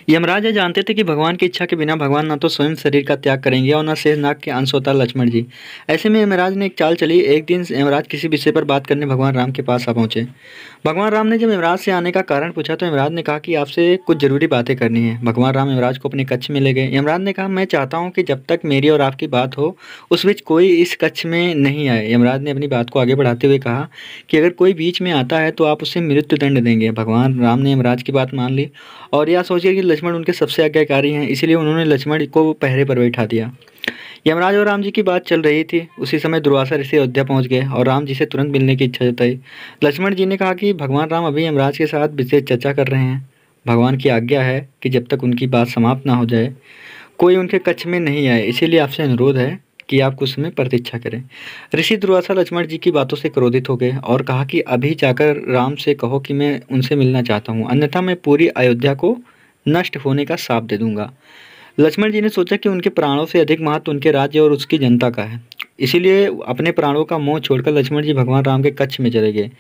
यमराज ये जानते थे कि भगवान की इच्छा के बिना भगवान ना तो स्वयं शरीर का त्याग करेंगे और न शेषनाग के अंश होता लक्ष्मण जी। ऐसे में यमराज ने एक चाल चली। एक दिन यमराज किसी विषय पर बात करने भगवान राम के पास आ पहुंचे। भगवान राम ने जब यमराज से आने का कारण पूछा तो यमराज ने कहा कि आपसे कुछ जरूरी बातें करनी है। भगवान राम यमराज को अपने कक्ष में ले गए। यमराज ने कहा, मैं चाहता हूँ कि जब तक मेरी और आपकी बात हो उस बीच कोई इस कक्ष में नहीं आए। यमराज ने अपनी बात को आगे बढ़ाते हुए कहा कि अगर कोई बीच में आता है तो आप उसे मृत्यु दंड देंगे। भगवान राम ने यमराज की बात मान ली और यह सोचिए कि लक्ष्मण उनके सबसे आज्ञाकारी हैं, इसलिए उन्होंने लक्ष्मण को पहरे पर बैठा दिया। यमराज और राम जी की बात चल रही थी। उसी समय दुर्वासा ऋषि अयोध्या पहुंच गए और राम जी से तुरंत मिलने की इच्छा जताई। लक्ष्मण जी ने कहा कि भगवान राम अभी यमराज के साथ विशेष चर्चा कर रहे हैं। भगवान की आज्ञा है कि जब तक उनकी बात समाप्त ना हो जाए कोई उनके कक्ष में नहीं आए, इसीलिए आपसे अनुरोध है कि आप कुछ समय प्रतीक्षा करें। ऋषि दुर्वासा लक्ष्मण जी की बातों से क्रोधित हो गए और कहा कि अभी जाकर राम से कहो कि मैं उनसे मिलना चाहता हूँ, अन्यथा मैं पूरी अयोध्या को नष्ट होने का शाप दे दूंगा। लक्ष्मण जी ने सोचा कि उनके प्राणों से अधिक महत्व उनके राज्य और उसकी जनता का है, इसीलिए अपने प्राणों का मोह छोड़कर लक्ष्मण जी भगवान राम के कक्ष में चले गए।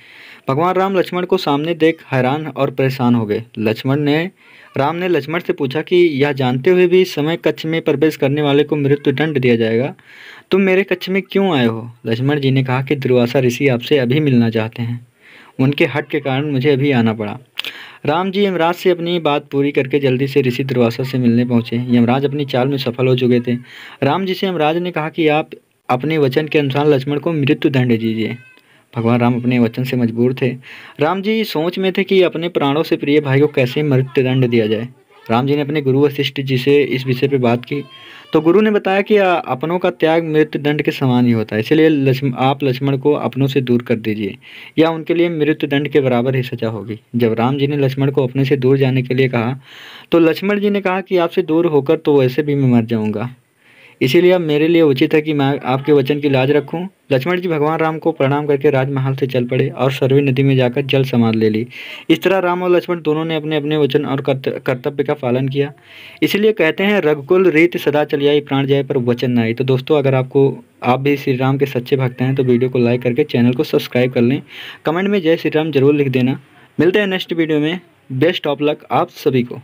भगवान राम लक्ष्मण को सामने देख हैरान और परेशान हो गए। राम ने लक्ष्मण से पूछा कि यह जानते हुए भी इस समय कक्ष में प्रवेश करने वाले को मृत्यु दंड दिया जाएगा, तुम मेरे कक्ष में क्यों आए हो? लक्ष्मण जी ने कहा कि दुर्वासा ऋषि आपसे अभी मिलना चाहते हैं, उनके हट के कारण मुझे अभी आना पड़ा। राम जी यमराज से अपनी बात पूरी करके जल्दी से ऋषि दुर्वासा से मिलने पहुंचे। यमराज अपनी चाल में सफल हो चुके थे। राम जी से यमराज ने कहा कि आप अपने वचन के अनुसार लक्ष्मण को मृत्यु दंड दीजिए। भगवान राम अपने वचन से मजबूर थे। राम जी सोच में थे कि अपने प्राणों से प्रिय भाई को कैसे मृत्यु दंड दिया जाए। राम जी ने अपने गुरु वशिष्ठ जी से इस विषय पर बात की तो गुरु ने बताया कि अपनों का त्याग मृत्यु दंड के समान ही होता है, इसलिए आप लक्ष्मण को अपनों से दूर कर दीजिए या उनके लिए मृत्यु दंड के बराबर ही सजा होगी। जब राम जी ने लक्ष्मण को अपने से दूर जाने के लिए कहा तो लक्ष्मण जी ने कहा कि आपसे दूर होकर तो वैसे भी मैं मर जाऊंगा, इसीलिए अब मेरे लिए उचित है कि मैं आपके वचन की लाज रखूं। लक्ष्मण जी भगवान राम को प्रणाम करके राजमहल से चल पड़े और सरयू नदी में जाकर जल समाधि ले ली। इस तरह राम और लक्ष्मण दोनों ने अपने अपने वचन और कर्तव्य का पालन किया। इसलिए कहते हैं रघुकुल रीत सदा चली आई, प्राण जाए पर वचन न आई। तो दोस्तों, अगर आप भी श्री राम के सच्चे भक्त हैं तो वीडियो को लाइक करके चैनल को सब्सक्राइब कर लें। कमेंट में जय श्री राम जरूर लिख देना। मिलते हैं नेक्स्ट वीडियो में। बेस्ट ऑफ लक आप सभी को।